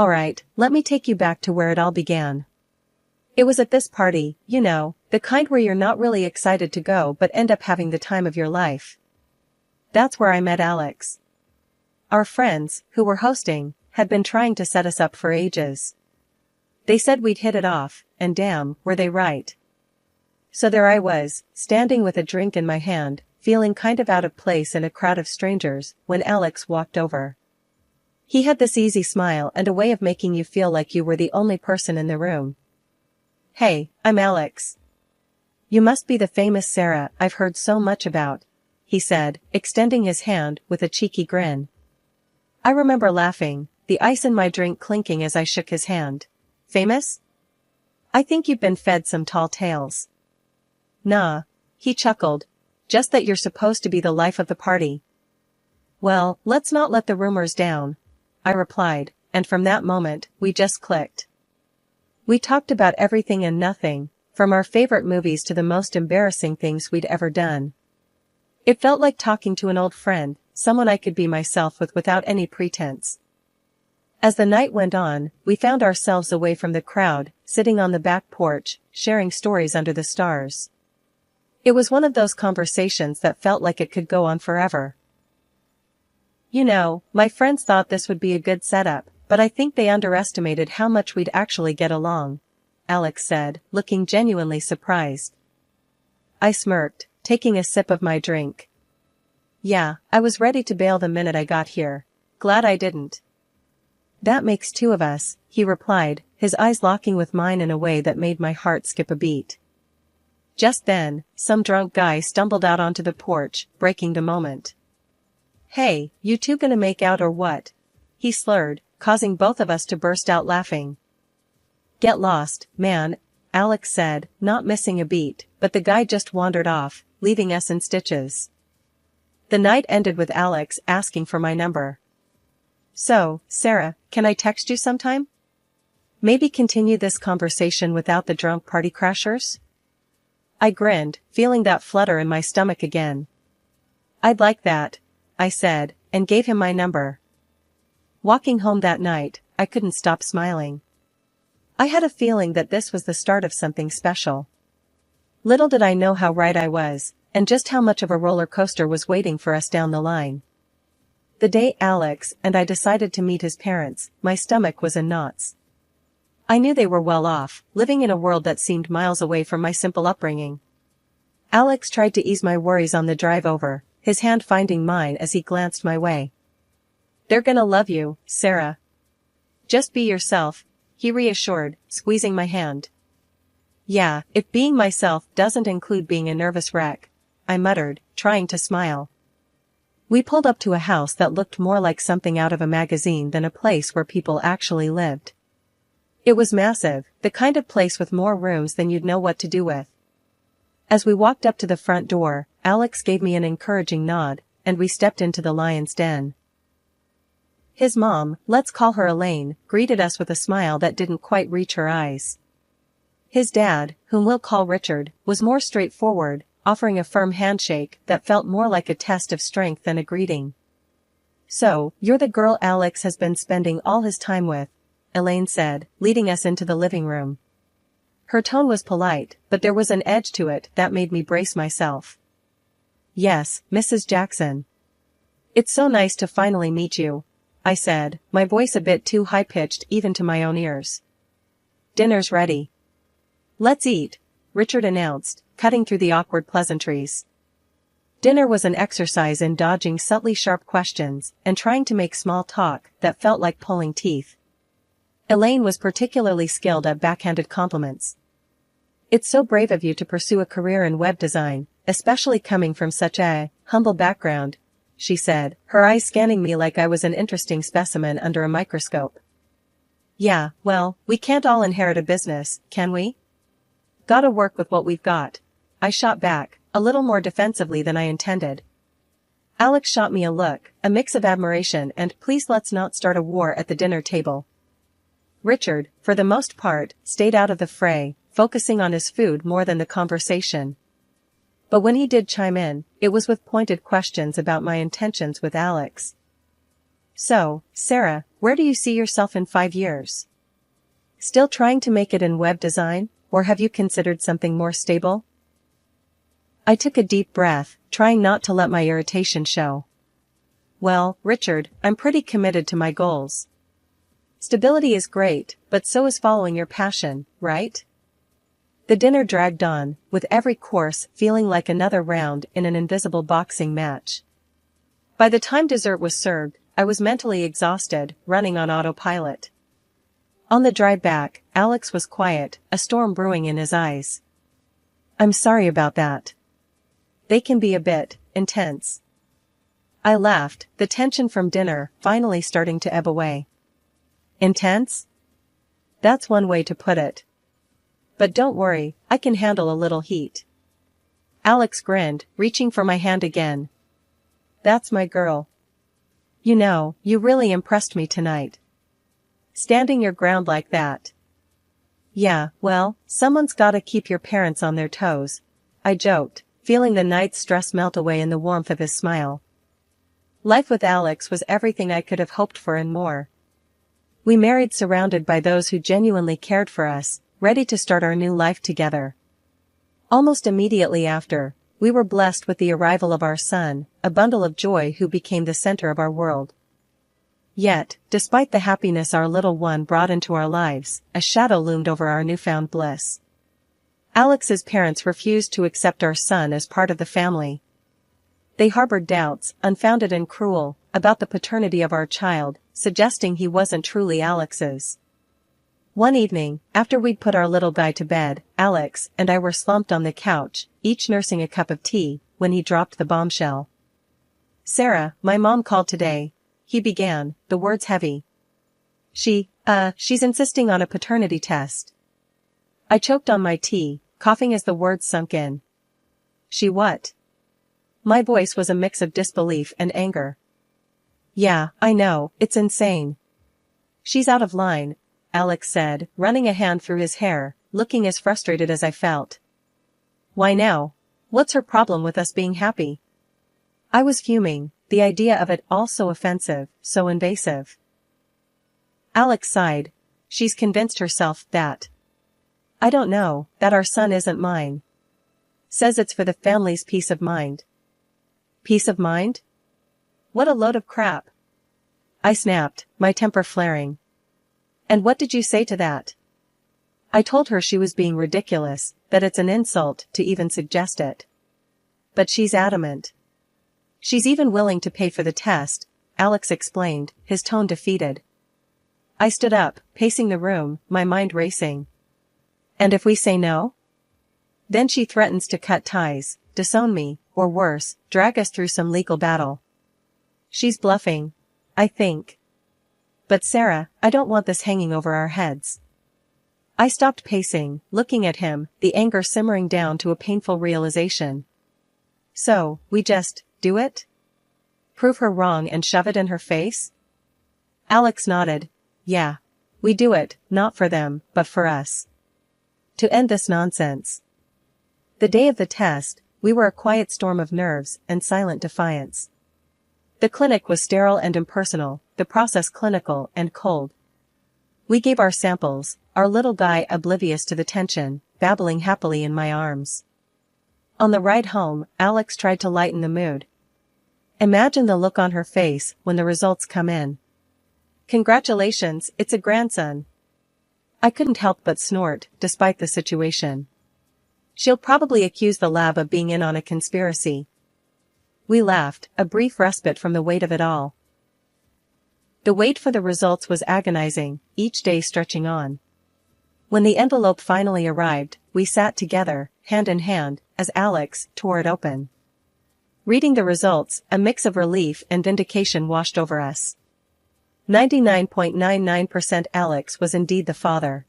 Alright, let me take you back to where it all began. It was at this party, you know, the kind where you're not really excited to go but end up having the time of your life. That's where I met Alex. Our friends, who were hosting, had been trying to set us up for ages. They said we'd hit it off, and damn, were they right. So there I was, standing with a drink in my hand, feeling kind of out of place in a crowd of strangers, when Alex walked over. He had this easy smile and a way of making you feel like you were the only person in the room. "Hey, I'm Alex. You must be the famous Sarah I've heard so much about," he said, extending his hand with a cheeky grin. I remember laughing, the ice in my drink clinking as I shook his hand. "Famous? I think you've been fed some tall tales." "Nah," he chuckled. "Just that you're supposed to be the life of the party." "Well, let's not let the rumors down," I replied, and from that moment, we just clicked. We talked about everything and nothing, from our favorite movies to the most embarrassing things we'd ever done. It felt like talking to an old friend, someone I could be myself with without any pretense. As the night went on, we found ourselves away from the crowd, sitting on the back porch, sharing stories under the stars. It was one of those conversations that felt like it could go on forever. "You know, my friends thought this would be a good setup, but I think they underestimated how much we'd actually get along," Alex said, looking genuinely surprised. I smirked, taking a sip of my drink. "Yeah, I was ready to bail the minute I got here. Glad I didn't." "That makes two of us," he replied, his eyes locking with mine in a way that made my heart skip a beat. Just then, some drunk guy stumbled out onto the porch, breaking the moment. "Hey, you two gonna make out or what?" he slurred, causing both of us to burst out laughing. "Get lost, man," Alex said, not missing a beat, but the guy just wandered off, leaving us in stitches. The night ended with Alex asking for my number. "So, Sarah, can I text you sometime? Maybe continue this conversation without the drunk party crashers?" I grinned, feeling that flutter in my stomach again. "I'd like that," I said, and gave him my number. Walking home that night, I couldn't stop smiling. I had a feeling that this was the start of something special. Little did I know how right I was, and just how much of a roller coaster was waiting for us down the line. The day Alex and I decided to meet his parents, my stomach was in knots. I knew they were well off, living in a world that seemed miles away from my simple upbringing. Alex tried to ease my worries on the drive over, his hand finding mine as he glanced my way. "They're gonna love you, Sarah. Just be yourself," he reassured, squeezing my hand. "Yeah, if being myself doesn't include being a nervous wreck," I muttered, trying to smile. We pulled up to a house that looked more like something out of a magazine than a place where people actually lived. It was massive, the kind of place with more rooms than you'd know what to do with. As we walked up to the front door, Alex gave me an encouraging nod, and we stepped into the lion's den. His mom, let's call her Elaine, greeted us with a smile that didn't quite reach her eyes. His dad, whom we'll call Richard, was more straightforward, offering a firm handshake that felt more like a test of strength than a greeting. "So, you're the girl Alex has been spending all his time with," Elaine said, leading us into the living room. Her tone was polite, but there was an edge to it that made me brace myself. "Yes, Mrs. Jackson. It's so nice to finally meet you," I said, my voice a bit too high-pitched even to my own ears. "Dinner's ready." "Let's eat," Richard announced, cutting through the awkward pleasantries. Dinner was an exercise in dodging subtly sharp questions and trying to make small talk that felt like pulling teeth. Elaine was particularly skilled at backhanded compliments. "It's so brave of you to pursue a career in web design, especially coming from such a humble background," she said, her eyes scanning me like I was an interesting specimen under a microscope. "Yeah, well, we can't all inherit a business, can we? Gotta work with what we've got," I shot back, a little more defensively than I intended. Alex shot me a look, a mix of admiration and "please let's not start a war at the dinner table." Richard, for the most part, stayed out of the fray, focusing on his food more than the conversation. But when he did chime in, it was with pointed questions about my intentions with Alex. "So, Sarah, Where do you see yourself in 5 years? Still trying to make it in web design, or have you considered something more stable? I took a deep breath, trying not to let my irritation show. Well, Richard, I'm pretty committed to my goals. Stability is great, but so is following your passion, right? The dinner dragged on, with every course feeling like another round in an invisible boxing match. By the time dessert was served, I was mentally exhausted, running on autopilot. On the drive back, Alex was quiet, a storm brewing in his eyes. I'm sorry about that. They can be a bit intense. I laughed, the tension from dinner finally starting to ebb away. Intense? That's one way to put it. But don't worry, I can handle a little heat. Alex grinned, reaching for my hand again. That's my girl. You know, you really impressed me tonight. Standing your ground like that. Yeah, well, someone's gotta keep your parents on their toes, I joked, feeling the night's stress melt away in the warmth of his smile. Life with Alex was everything I could have hoped for and more. We married surrounded by those who genuinely cared for us, ready to start our new life together. Almost immediately after, we were blessed with the arrival of our son, a bundle of joy who became the center of our world. Yet, despite the happiness our little one brought into our lives, a shadow loomed over our newfound bliss. Alex's parents refused to accept our son as part of the family. They harbored doubts, unfounded and cruel, about the paternity of our child, suggesting he wasn't truly Alex's. One evening, after we'd put our little guy to bed, Alex and I were slumped on the couch, each nursing a cup of tea, when he dropped the bombshell. Sarah, my mom called today, he began, the words heavy. She's insisting on a paternity test. I choked on my tea, coughing as the words sunk in. She what? My voice was a mix of disbelief and anger. Yeah, I know, it's insane. She's out of line, Alex said, running a hand through his hair, looking as frustrated as I felt. Why now? What's her problem with us being happy? I was fuming, the idea of it all so offensive, so invasive. Alex sighed. She's convinced herself that. I don't know, that our son isn't mine. Says it's for the family's peace of mind. Peace of mind? What a load of crap. I snapped, my temper flaring. And what did you say to that? I told her she was being ridiculous, that it's an insult to even suggest it. But she's adamant. She's even willing to pay for the test, Alex explained, his tone defeated. I stood up, pacing the room, my mind racing. And if we say no? Then she threatens to cut ties, disown me, or worse, drag us through some legal battle. She's bluffing, I think. But Sarah, I don't want this hanging over our heads. I stopped pacing, looking at him, the anger simmering down to a painful realization. So, we just do it? Prove her wrong and shove it in her face? Alex nodded. Yeah. We do it, not for them, but for us. To end this nonsense. The day of the test, we were a quiet storm of nerves and silent defiance. The clinic was sterile and impersonal, the process clinical and cold. We gave our samples, our little guy oblivious to the tension, babbling happily in my arms. On the ride home, Alex tried to lighten the mood. Imagine the look on her face when the results come in. Congratulations, it's a grandson. I couldn't help but snort, despite the situation. She'll probably accuse the lab of being in on a conspiracy. We laughed, a brief respite from the weight of it all. The wait for the results was agonizing, each day stretching on. When the envelope finally arrived, we sat together, hand in hand, as Alex tore it open. Reading the results, a mix of relief and vindication washed over us. 99.99% Alex was indeed the father.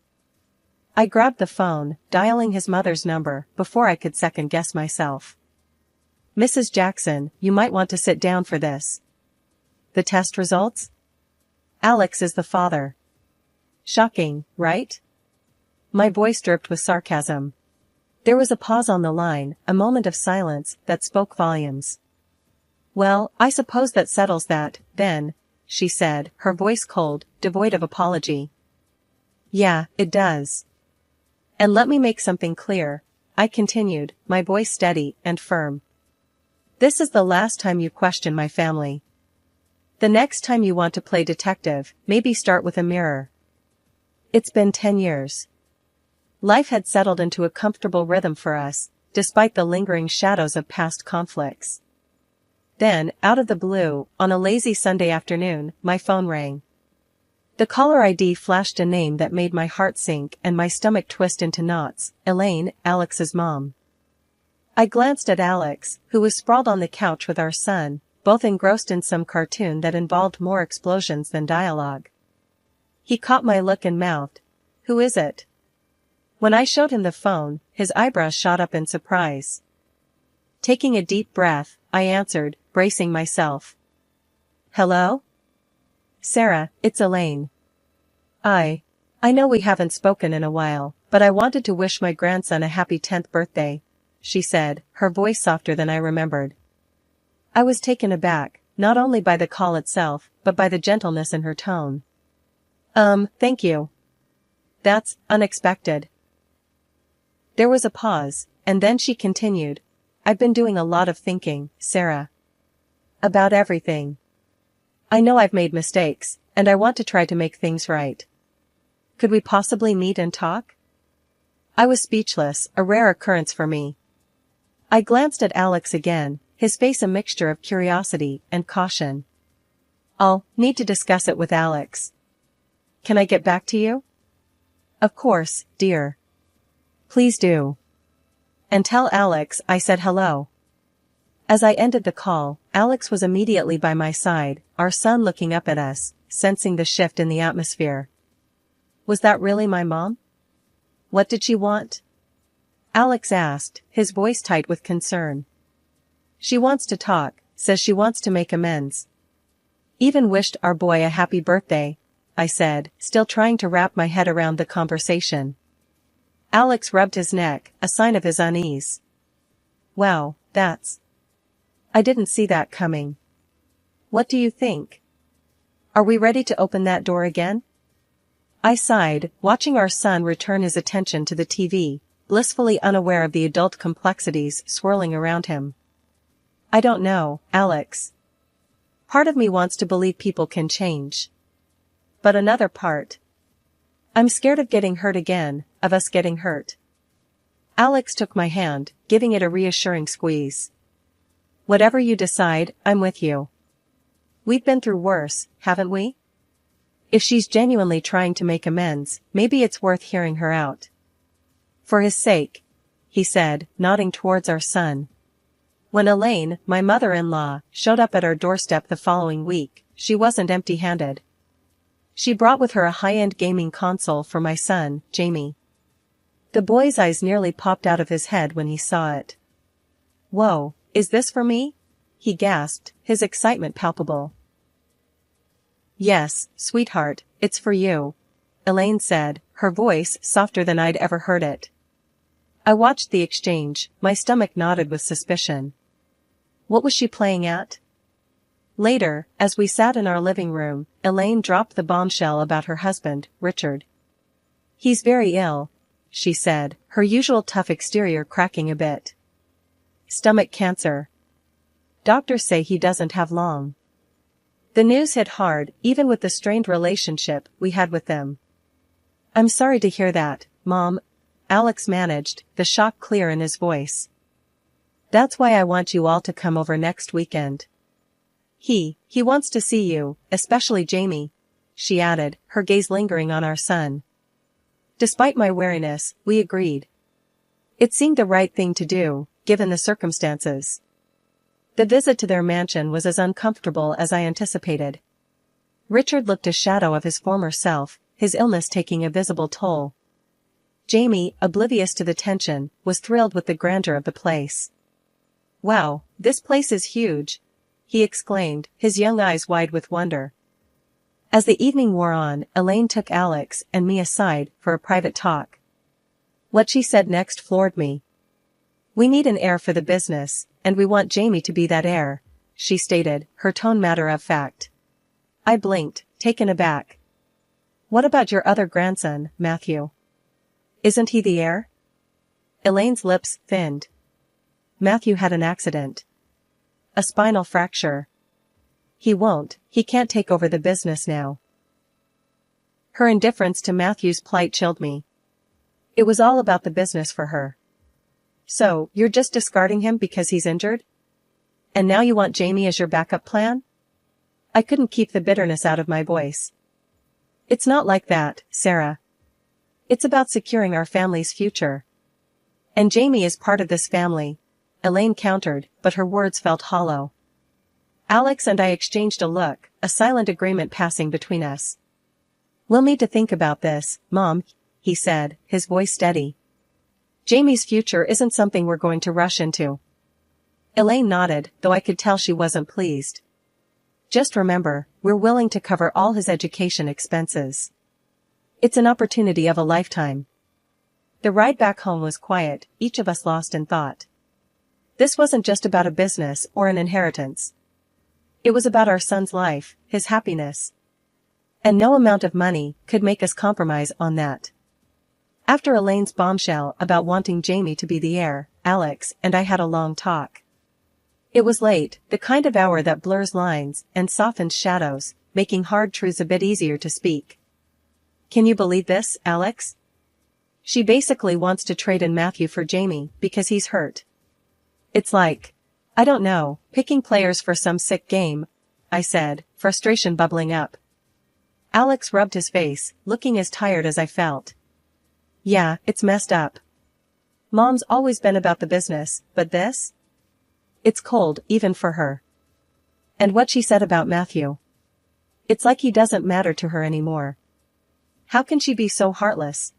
I grabbed the phone, dialing his mother's number, before I could second-guess myself. Mrs. Jackson, you might want to sit down for this. The test results? Alex is the father. Shocking, right? My voice dripped with sarcasm. There was a pause on the line, a moment of silence that spoke volumes. Well, I suppose that settles that, then, she said, her voice cold, devoid of apology. Yeah, it does. And let me make something clear, I continued, my voice steady and firm. This is the last time you question my family. The next time you want to play detective, maybe start with a mirror. It's been 10 years. Life had settled into a comfortable rhythm for us, despite the lingering shadows of past conflicts. Then, out of the blue, on a lazy Sunday afternoon, my phone rang. The caller ID flashed a name that made my heart sink and my stomach twist into knots: Elaine, Alex's mom. I glanced at Alex, who was sprawled on the couch with our son, both engrossed in some cartoon that involved more explosions than dialogue. He caught my look and mouthed, "Who is it?" When I showed him the phone, his eyebrows shot up in surprise. Taking a deep breath, I answered, bracing myself. "Hello? Sarah, it's Elaine. I know we haven't spoken in a while, but I wanted to wish my grandson a happy 10th birthday," she said, her voice softer than I remembered. I was taken aback, not only by the call itself, but by the gentleness in her tone. Thank you. That's unexpected." There was a pause, and then she continued, "I've been doing a lot of thinking, Sarah. About everything. I know I've made mistakes, and I want to try to make things right. Could we possibly meet and talk?" I was speechless, a rare occurrence for me. I glanced at Alex again, his face a mixture of curiosity and caution. "I'll need to discuss it with Alex. Can I get back to you?" "Of course, dear. Please do. And tell Alex I said hello." As I ended the call, Alex was immediately by my side, our son looking up at us, sensing the shift in the atmosphere. Was that really my mom? What did she want? Alex asked, his voice tight with concern. "She wants to talk, says she wants to make amends. Even wished our boy a happy birthday," I said, still trying to wrap my head around the conversation. Alex rubbed his neck, a sign of his unease. "Wow, I didn't see that coming. What do you think? Are we ready to open that door again?" I sighed, watching our son return his attention to the TV, blissfully unaware of the adult complexities swirling around him. "I don't know, Alex. Part of me wants to believe people can change. But another part. I'm scared of getting hurt again, of us getting hurt." Alex took my hand, giving it a reassuring squeeze. "Whatever you decide, I'm with you. We've been through worse, haven't we? If she's genuinely trying to make amends, maybe it's worth hearing her out. For his sake," he said, nodding towards our son. When Elaine, my mother-in-law, showed up at our doorstep the following week, she wasn't empty-handed. She brought with her a high-end gaming console for my son, Jamie. The boy's eyes nearly popped out of his head when he saw it. "Whoa, is this for me?" he gasped, his excitement palpable. "Yes, sweetheart, it's for you," Elaine said, her voice softer than I'd ever heard it. I watched the exchange, my stomach knotted with suspicion. What was she playing at? Later, as we sat in our living room, Elaine dropped the bombshell about her husband, Richard. "He's very ill," she said, her usual tough exterior cracking a bit. "Stomach cancer. Doctors say he doesn't have long." The news hit hard, even with the strained relationship we had with them. "I'm sorry to hear that, Mom," Alex managed, the shock clear in his voice. "That's why I want you all to come over next weekend. He wants to see you, especially Jamie," she added, her gaze lingering on our son. Despite my wariness, we agreed. It seemed the right thing to do, given the circumstances. The visit to their mansion was as uncomfortable as I anticipated. Richard looked a shadow of his former self, his illness taking a visible toll. Jamie, oblivious to the tension, was thrilled with the grandeur of the place. "Wow, this place is huge," he exclaimed, his young eyes wide with wonder. As the evening wore on, Elaine took Alex and me aside for a private talk. What she said next floored me. "We need an heir for the business, and we want Jamie to be that heir," she stated, her tone matter of fact. I blinked, taken aback. What about your other grandson, Matthew? Isn't he the heir? Elaine's lips thinned. Matthew had an accident. A spinal fracture. He can't take over the business now. Her indifference to Matthew's plight chilled me. It was all about the business for her. So, you're just discarding him because he's injured? And now you want Jamie as your backup plan? I couldn't keep the bitterness out of my voice. It's not like that, Sarah. It's about securing our family's future. And Jamie is part of this family, Elaine countered, but her words felt hollow. Alex and I exchanged a look, a silent agreement passing between us. We'll need to think about this, Mom, he said, his voice steady. Jamie's future isn't something we're going to rush into. Elaine nodded, though I could tell she wasn't pleased. Just remember, we're willing to cover all his education expenses. It's an opportunity of a lifetime. The ride back home was quiet, each of us lost in thought. This wasn't just about a business or an inheritance. It was about our son's life, his happiness. And no amount of money could make us compromise on that. After Elaine's bombshell about wanting Jamie to be the heir, Alex and I had a long talk. It was late, the kind of hour that blurs lines and softens shadows, making hard truths a bit easier to speak. Can you believe this, Alex? She basically wants to trade in Matthew for Jamie because he's hurt. It's like, I don't know, picking players for some sick game, I said, frustration bubbling up. Alex rubbed his face, looking as tired as I felt. Yeah, it's messed up. Mom's always been about the business, but this? It's cold, even for her. And what she said about Matthew. It's like he doesn't matter to her anymore. How can she be so heartless?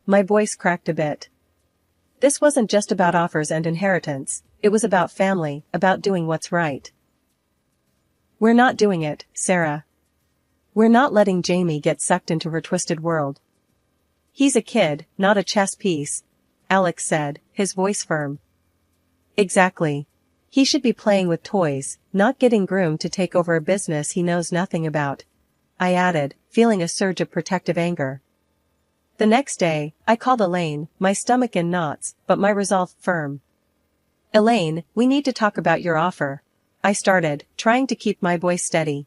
My voice cracked a bit. This wasn't just about offers and inheritance, it was about family, about doing what's right. We're not doing it, Sarah. We're not letting Jamie get sucked into her twisted world. He's a kid, not a chess piece, Alex said, his voice firm. Exactly. He should be playing with toys, not getting groomed to take over a business he knows nothing about, I added, feeling a surge of protective anger. The next day, I called Elaine, my stomach in knots, but my resolve firm. Elaine, we need to talk about your offer, I started, trying to keep my voice steady.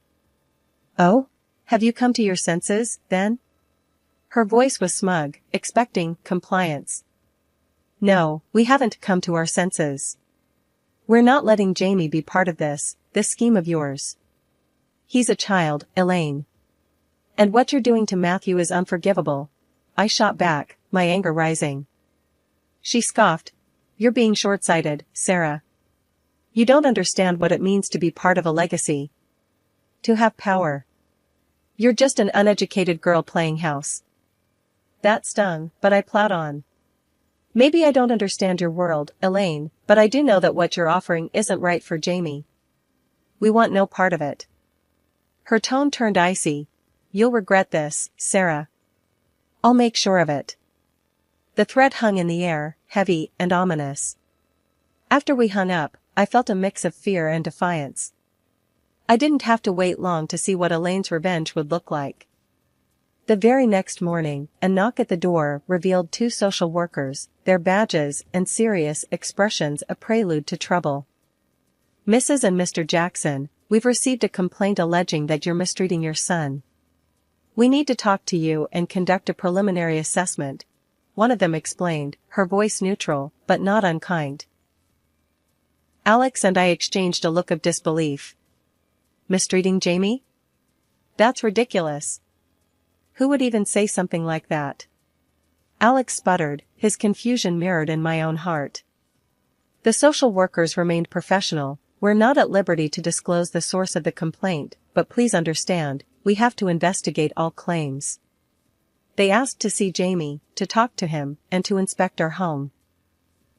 Oh? Have you come to your senses, then? Her voice was smug, expecting compliance. No, we haven't come to our senses. We're not letting Jamie be part of this scheme of yours. He's a child, Elaine. And what you're doing to Matthew is unforgivable, I shot back, my anger rising. She scoffed. You're being short-sighted, Sarah. You don't understand what it means to be part of a legacy. To have power. You're just an uneducated girl playing house. That stung, but I plowed on. Maybe I don't understand your world, Elaine, but I do know that what you're offering isn't right for Jamie. We want no part of it. Her tone turned icy. You'll regret this, Sarah. I'll make sure of it. The threat hung in the air, heavy and ominous. After we hung up, I felt a mix of fear and defiance. I didn't have to wait long to see what Elaine's revenge would look like. The very next morning, a knock at the door revealed two social workers, their badges and serious expressions a prelude to trouble. Mrs. and Mr. Jackson, we've received a complaint alleging that you're mistreating your son. We need to talk to you and conduct a preliminary assessment, one of them explained, her voice neutral, but not unkind. Alex and I exchanged a look of disbelief. Mistreating Jamie? That's ridiculous. Who would even say something like that? Alex sputtered, his confusion mirrored in my own heart. The social workers remained professional. We're not at liberty to disclose the source of the complaint, but please understand, we have to investigate all claims. They asked to see Jamie, to talk to him, and to inspect our home.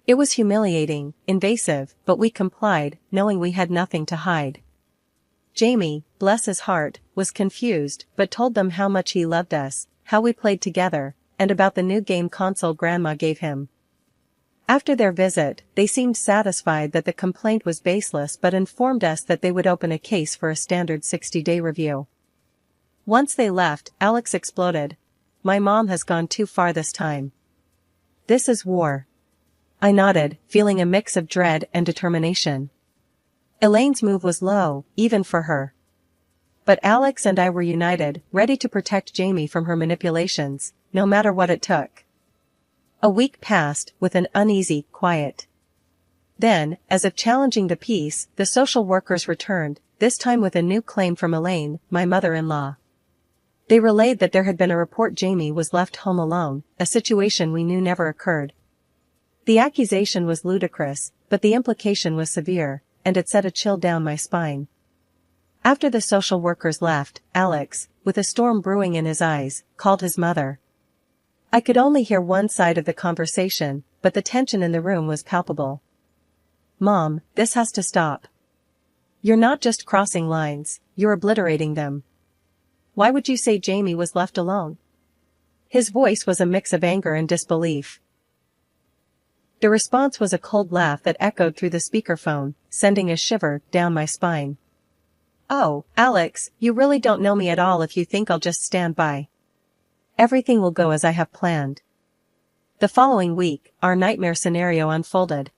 It was humiliating, invasive, but we complied, knowing we had nothing to hide. Jamie, bless his heart, was confused, but told them how much he loved us, how we played together, and about the new game console Grandma gave him. After their visit, they seemed satisfied that the complaint was baseless but informed us that they would open a case for a standard 60-day review. Once they left, Alex exploded. "My mom has gone too far this time. This is war." I nodded, feeling a mix of dread and determination. Elaine's move was low, even for her. But Alex and I were united, ready to protect Jamie from her manipulations, no matter what it took. A week passed, with an uneasy quiet. Then, as if challenging the peace, the social workers returned, this time with a new claim from Elaine, my mother-in-law. They relayed that there had been a report Jamie was left home alone, a situation we knew never occurred. The accusation was ludicrous, but the implication was severe, and it sent a chill down my spine. After the social workers left, Alex, with a storm brewing in his eyes, called his mother. I could only hear one side of the conversation, but the tension in the room was palpable. "Mom, this has to stop. You're not just crossing lines, you're obliterating them. Why would you say Jamie was left alone?" His voice was a mix of anger and disbelief. The response was a cold laugh that echoed through the speakerphone, sending a shiver down my spine. "Oh, Alex, you really don't know me at all if you think I'll just stand by. Everything will go as I have planned." The following week, our nightmare scenario unfolded.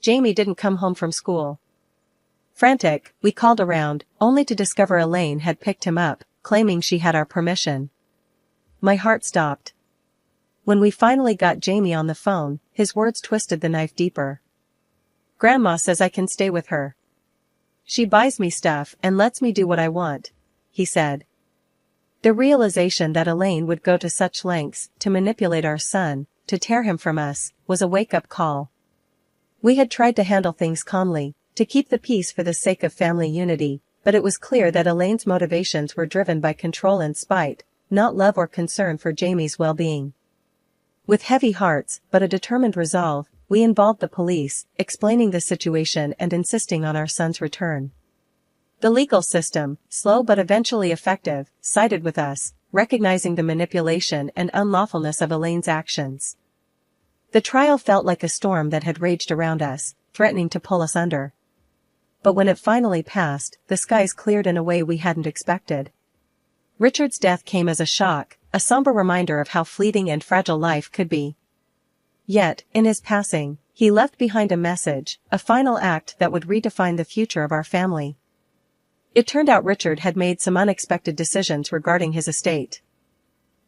Jamie didn't come home from school. Frantic, we called around, only to discover Elaine had picked him up, claiming she had our permission. My heart stopped. When we finally got Jamie on the phone, his words twisted the knife deeper. "Grandma says I can stay with her. She buys me stuff and lets me do what I want," he said. The realization that Elaine would go to such lengths to manipulate our son, to tear him from us, was a wake-up call. We had tried to handle things calmly, to keep the peace for the sake of family unity, but it was clear that Elaine's motivations were driven by control and spite, not love or concern for Jamie's well-being. With heavy hearts, but a determined resolve, we involved the police, explaining the situation and insisting on our son's return. The legal system, slow but eventually effective, sided with us, recognizing the manipulation and unlawfulness of Elaine's actions. The trial felt like a storm that had raged around us, threatening to pull us under. But when it finally passed, the skies cleared in a way we hadn't expected. Richard's death came as a shock, a somber reminder of how fleeting and fragile life could be. Yet, in his passing, he left behind a message, a final act that would redefine the future of our family. It turned out Richard had made some unexpected decisions regarding his estate.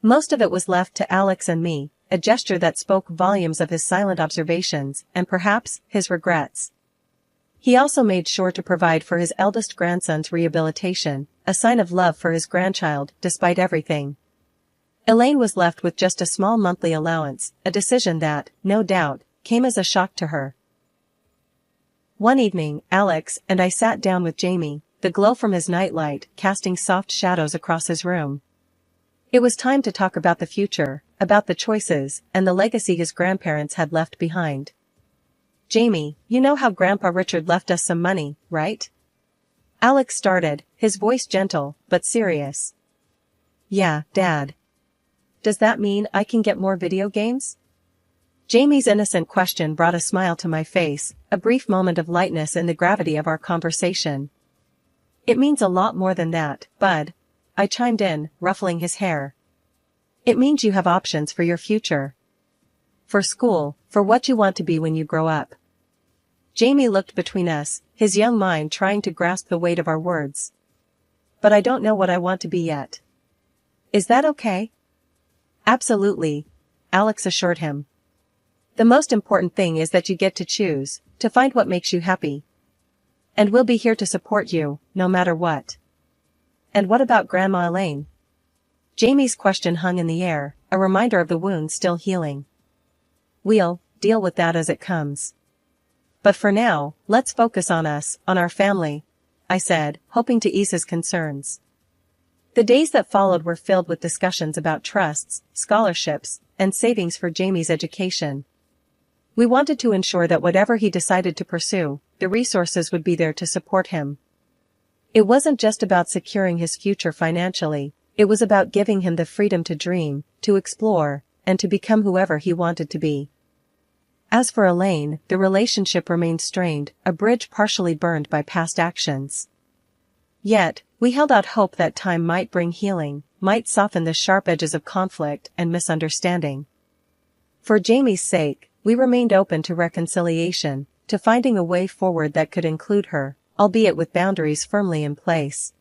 Most of it was left to Alex and me, a gesture that spoke volumes of his silent observations and perhaps his regrets. He also made sure to provide for his eldest grandson's rehabilitation, a sign of love for his grandchild despite everything. Elaine was left with just a small monthly allowance, a decision that, no doubt, came as a shock to her. One evening, Alex and I sat down with Jamie, the glow from his nightlight casting soft shadows across his room. It was time to talk about the future, about the choices, and the legacy his grandparents had left behind. "Jamie, you know how Grandpa Richard left us some money, right?" Alex started, his voice gentle, but serious. "Yeah, Dad. Does that mean I can get more video games?" Jamie's innocent question brought a smile to my face, a brief moment of lightness in the gravity of our conversation. "It means a lot more than that, Bud," I chimed in, ruffling his hair. "It means you have options for your future. For school, for what you want to be when you grow up." Jamie looked between us, his young mind trying to grasp the weight of our words. "But I don't know what I want to be yet." "Is that okay?" "Absolutely," Alex assured him. "The most important thing is that you get to choose, to find what makes you happy. And we'll be here to support you, no matter what." "And what about Grandma Elaine?" Jamie's question hung in the air, a reminder of the wound still healing. "We'll deal with that as it comes. But for now, let's focus on us, on our family," I said, hoping to ease his concerns. The days that followed were filled with discussions about trusts, scholarships, and savings for Jamie's education. We wanted to ensure that whatever he decided to pursue, the resources would be there to support him. It wasn't just about securing his future financially, it was about giving him the freedom to dream, to explore, and to become whoever he wanted to be. As for Elaine, the relationship remained strained, a bridge partially burned by past actions. Yet, we held out hope that time might bring healing, might soften the sharp edges of conflict and misunderstanding. For Jamie's sake, we remained open to reconciliation, to finding a way forward that could include her, albeit with boundaries firmly in place.